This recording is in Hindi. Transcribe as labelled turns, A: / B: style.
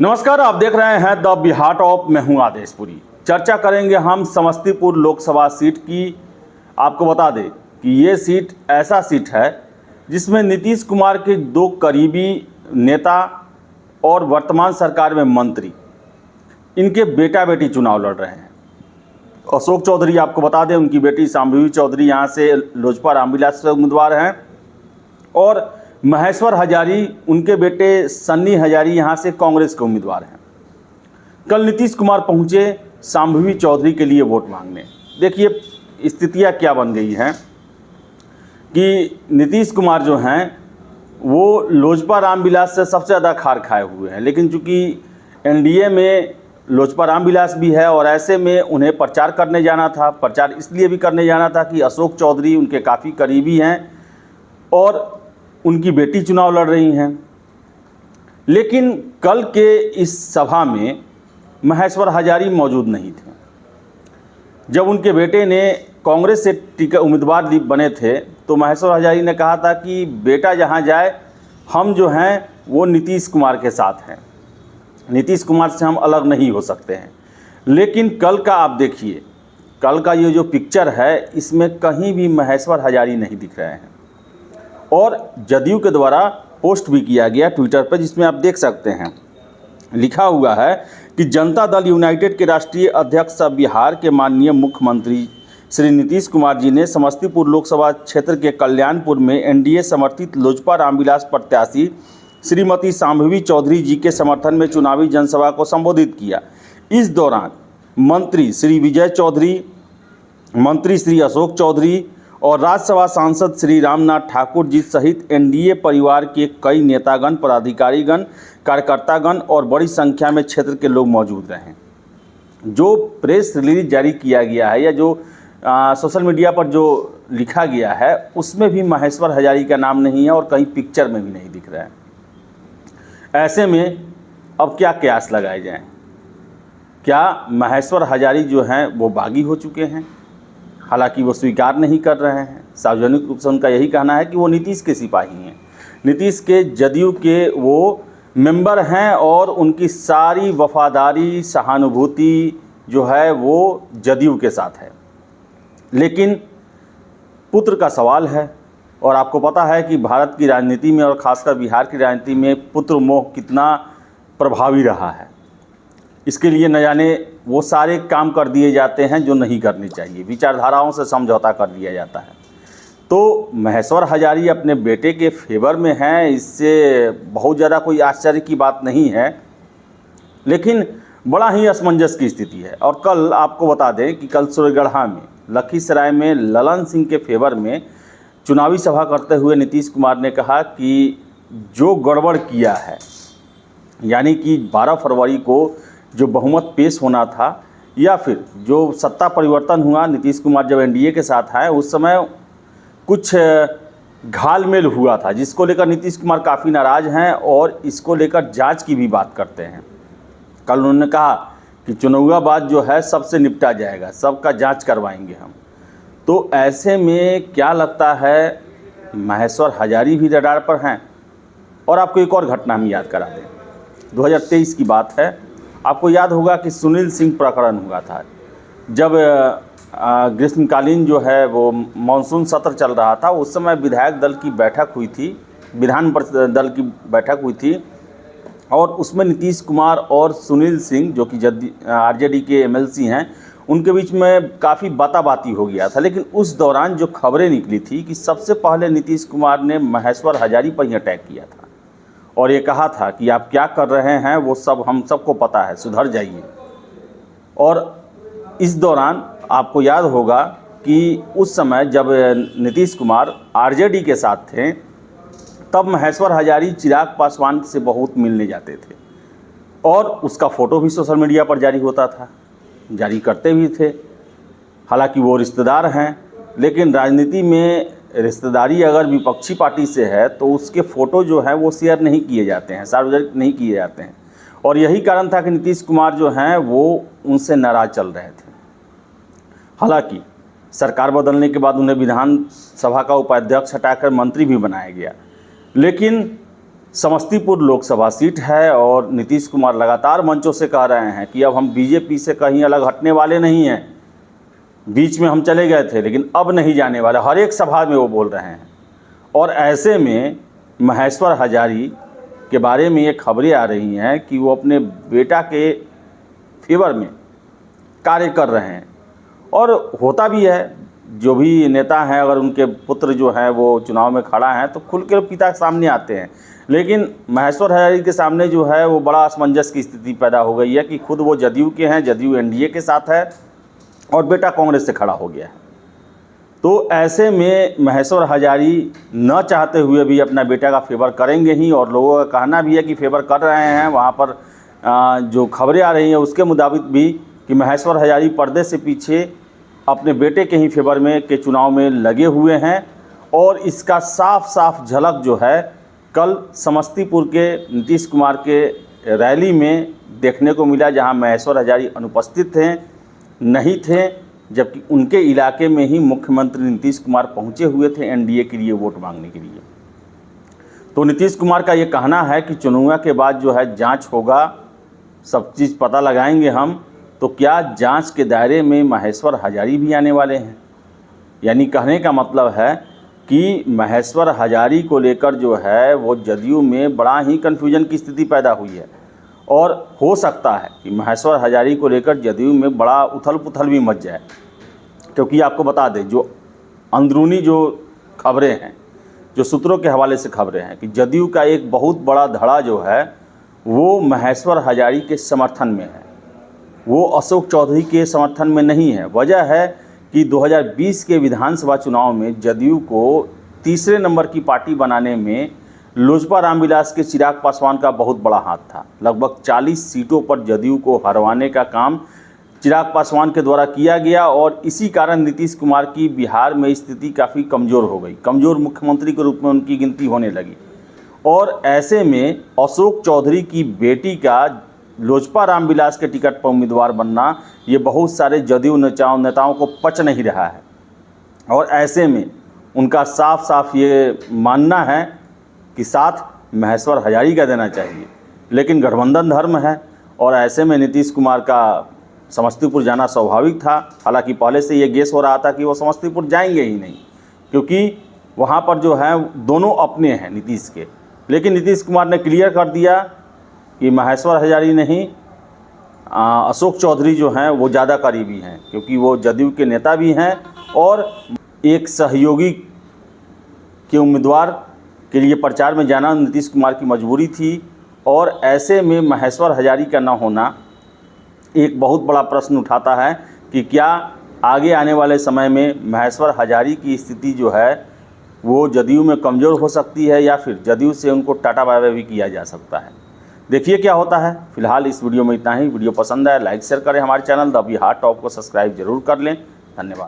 A: नमस्कार, आप देख रहे हैं द बिहार टॉप। मैं हूं आदेशपुरी। चर्चा करेंगे हम समस्तीपुर लोकसभा सीट की। आपको बता दें कि ये सीट ऐसा सीट है जिसमें नीतीश कुमार के दो करीबी नेता और वर्तमान सरकार में मंत्री, इनके बेटा बेटी चुनाव लड़ रहे हैं। अशोक चौधरी, आपको बता दें, उनकी बेटी शांभवी चौधरी यहाँ से लोजपा रामविलास से उम्मीदवार हैं, और महेश्वर हजारी, उनके बेटे सन्नी हजारी यहाँ से कांग्रेस के उम्मीदवार हैं। कल नीतीश कुमार पहुँचे शांभवी चौधरी के लिए वोट मांगने। देखिए स्थितियाँ क्या बन गई हैं कि नीतीश कुमार जो हैं वो लोजपा रामविलास से सबसे ज़्यादा खार खाए हुए हैं, लेकिन चूँकि एनडीए में लोजपा रामविलास भी है और ऐसे में उन्हें प्रचार करने जाना था। प्रचार इसलिए भी करने जाना था कि अशोक चौधरी उनके काफ़ी करीबी हैं और उनकी बेटी चुनाव लड़ रही हैं। लेकिन कल के इस सभा में महेश्वर हजारी मौजूद नहीं थे। जब उनके बेटे ने कांग्रेस से टिकट उम्मीदवार बने थे तो महेश्वर हजारी ने कहा था कि बेटा जहां जाए, हम जो हैं वो नीतीश कुमार के साथ हैं, नीतीश कुमार से हम अलग नहीं हो सकते हैं। लेकिन कल का आप देखिए, कल का ये जो पिक्चर है इसमें कहीं भी महेश्वर हजारी नहीं दिख रहे हैं। और जदयू के द्वारा पोस्ट भी किया गया ट्विटर पर, जिसमें आप देख सकते हैं लिखा हुआ है कि जनता दल यूनाइटेड के राष्ट्रीय अध्यक्ष बिहार के माननीय मुख्यमंत्री श्री नीतीश कुमार जी ने समस्तीपुर लोकसभा क्षेत्र के कल्याणपुर में एनडीए समर्थित लोजपा रामविलास प्रत्याशी श्रीमती शांभवी चौधरी जी के समर्थन में चुनावी जनसभा को संबोधित किया। इस दौरान मंत्री श्री विजय चौधरी, मंत्री श्री अशोक चौधरी और राज्यसभा सांसद श्री रामनाथ ठाकुर जी सहित एनडीए परिवार के कई नेतागण, पदाधिकारीगण, कार्यकर्तागण और बड़ी संख्या में क्षेत्र के लोग मौजूद रहे। जो प्रेस रिलीज जारी किया गया है या जो सोशल मीडिया पर जो लिखा गया है उसमें भी महेश्वर हजारी का नाम नहीं है और कहीं पिक्चर में भी नहीं दिख रहा है। ऐसे में अब क्या कयास लगाए जाएं? क्या महेश्वर हजारी जो हैं वो बागी हो चुके हैं? हालांकि वो स्वीकार नहीं कर रहे हैं। सार्वजनिक रूप से उनका यही कहना है कि वो नीतीश के सिपाही हैं, नीतीश के जदयू के वो मेंबर हैं और उनकी सारी वफादारी, सहानुभूति जो है वो जदयू के साथ है। लेकिन पुत्र का सवाल है और आपको पता है कि भारत की राजनीति में और ख़ासकर बिहार की राजनीति में पुत्र मोह कितना प्रभावी रहा है। इसके लिए न जाने वो सारे काम कर दिए जाते हैं जो नहीं करने चाहिए, विचारधाराओं से समझौता कर दिया जाता है। तो महेश्वर हजारी अपने बेटे के फेवर में हैं, इससे बहुत ज़्यादा कोई आश्चर्य की बात नहीं है, लेकिन बड़ा ही असमंजस की स्थिति है। और कल आपको बता दें कि कल सूर्यगढ़ा में, लखीसराय में ललन सिंह के फेवर में चुनावी सभा करते हुए नीतीश कुमार ने कहा कि जो गड़बड़ किया है, यानी कि 12 फरवरी को जो बहुमत पेश होना था या फिर जो सत्ता परिवर्तन हुआ, नीतीश कुमार जब एनडीए के साथ आए उस समय कुछ घालमेल हुआ था, जिसको लेकर नीतीश कुमार काफ़ी नाराज़ हैं और इसको लेकर जांच की भी बात करते हैं। कल उन्होंने कहा कि चुनाव बाद जो है सबसे निपटा जाएगा, सबका जांच करवाएंगे हम। तो ऐसे में क्या लगता है महेश्वर हजारी भी रडार पर हैं। और आपको एक और घटना हम याद करा दें, 2023 की बात है। आपको याद होगा कि सुनील सिंह प्रकरण हुआ था, जब ग्रीष्मकालीन जो है वो मानसून सत्र चल रहा था। उस समय विधायक दल की बैठक हुई थी, विधान दल की बैठक हुई थी और उसमें नीतीश कुमार और सुनील सिंह जो कि आरजेडी के एमएलसी हैं, उनके बीच में काफ़ी बाताबाती हो गया था। लेकिन उस दौरान जो खबरें निकली थी कि सबसे पहले नीतीश कुमार ने महेश्वर हजारी पर ही अटैक किया था और ये कहा था कि आप क्या कर रहे हैं वो सब हम सबको पता है, सुधर जाइए। और इस दौरान आपको याद होगा कि उस समय जब नीतीश कुमार आरजेडी के साथ थे तब महेश्वर हजारी चिराग पासवान से बहुत मिलने जाते थे और उसका फ़ोटो भी सोशल मीडिया पर जारी होता था, जारी करते भी थे। हालांकि वो रिश्तेदार हैं, लेकिन राजनीति में रिश्तेदारी अगर विपक्षी पार्टी से है तो उसके फ़ोटो जो है वो शेयर नहीं किए जाते हैं, सार्वजनिक नहीं किए जाते हैं। और यही कारण था कि नीतीश कुमार जो हैं वो उनसे नाराज़ चल रहे थे। हालांकि सरकार बदलने के बाद उन्हें विधानसभा का उपाध्यक्ष हटाकर मंत्री भी बनाया गया, लेकिन समस्तीपुर लोकसभा सीट है और नीतीश कुमार लगातार मंचों से कह रहे हैं कि अब हम बीजेपी से कहीं अलग हटने वाले नहीं हैं। बीच में हम चले गए थे लेकिन अब नहीं जाने वाले, हर एक सभा में वो बोल रहे हैं। और ऐसे में महेश्वर हजारी के बारे में ये खबरें आ रही हैं कि वो अपने बेटा के फेवर में कार्य कर रहे हैं। और होता भी है, जो भी नेता हैं अगर उनके पुत्र जो हैं वो चुनाव में खड़ा हैं तो खुल के पिता के सामने आते हैं। लेकिन महेश्वर हजारी के सामने जो है वो बड़ा असमंजस की स्थिति पैदा हो गई है कि खुद वो जदयू के हैं, जदयू एनडीए के साथ है और बेटा कांग्रेस से खड़ा हो गया है। तो ऐसे में महेश्वर हजारी न चाहते हुए भी अपना बेटा का फेवर करेंगे ही, और लोगों का कहना भी है कि फेवर कर रहे हैं। वहाँ पर जो खबरें आ रही हैं उसके मुताबिक भी कि महेश्वर हजारी पर्दे से पीछे अपने बेटे के ही फेवर में के चुनाव में लगे हुए हैं। और इसका साफ साफ झलक जो है कल समस्तीपुर के नीतीश कुमार के रैली में देखने को मिला, जहां महेश्वर हजारी अनुपस्थित थे, नहीं थे, जबकि उनके इलाके में ही मुख्यमंत्री नीतीश कुमार पहुंचे हुए थे एनडीए के लिए वोट मांगने के लिए। तो नीतीश कुमार का ये कहना है कि चुनाव के बाद जो है जांच होगा, सब चीज़ पता लगाएंगे हम। तो क्या जांच के दायरे में महेश्वर हजारी भी आने वाले हैं? यानी कहने का मतलब है कि महेश्वर हजारी को लेकर जो है वो जदयू में बड़ा ही कन्फ्यूजन की स्थिति पैदा हुई है। और हो सकता है कि महेश्वर हजारी को लेकर जदयू में बड़ा उथल पुथल भी मच जाए, क्योंकि आपको बता दें जो अंदरूनी जो खबरें हैं, जो सूत्रों के हवाले से खबरें हैं कि जदयू का एक बहुत बड़ा धड़ा जो है वो महेश्वर हजारी के समर्थन में है, वो अशोक चौधरी के समर्थन में नहीं है। वजह है कि 2020 के विधानसभा चुनाव में जदयू को तीसरे नंबर की पार्टी बनाने में लोजपा रामविलास के चिराग पासवान का बहुत बड़ा हाथ था। लगभग 40 सीटों पर जदयू को हरवाने का काम चिराग पासवान के द्वारा किया गया और इसी कारण नीतीश कुमार की बिहार में स्थिति काफ़ी कमज़ोर हो गई, कमज़ोर मुख्यमंत्री के रूप में उनकी गिनती होने लगी। और ऐसे में अशोक चौधरी की बेटी का लोजपा रामविलास के टिकट पर उम्मीदवार बनना ये बहुत सारे जदयू नेताओं को पच नहीं रहा है। और ऐसे में उनका साफ साफ ये मानना है कि साथ महेश्वर हजारी का देना चाहिए, लेकिन गठबंधन धर्म है और ऐसे में नीतीश कुमार का समस्तीपुर जाना स्वाभाविक था। हालांकि पहले से ये गेस हो रहा था कि वो समस्तीपुर जाएंगे ही नहीं, क्योंकि वहाँ पर जो है दोनों अपने हैं नीतीश के। लेकिन नीतीश कुमार ने क्लियर कर दिया कि महेश्वर हजारी नहीं, अशोक चौधरी जो हैं वो ज़्यादा करीबी हैं, क्योंकि वो जदयू के नेता भी हैं और एक सहयोगी के उम्मीदवार के लिए प्रचार में जाना नीतीश कुमार की मजबूरी थी। और ऐसे में महेश्वर हजारी का न होना एक बहुत बड़ा प्रश्न उठाता है कि क्या आगे आने वाले समय में महेश्वर हजारी की स्थिति जो है वो जदयू में कमज़ोर हो सकती है या फिर जदयू से उनको टाटा बाय बाय भी किया जा सकता है। देखिए क्या होता है। फिलहाल इस वीडियो में इतना ही। वीडियो पसंद आए लाइक शेयर करें, हमारे चैनल द बिहार टॉप को सब्सक्राइब जरूर कर लें। धन्यवाद।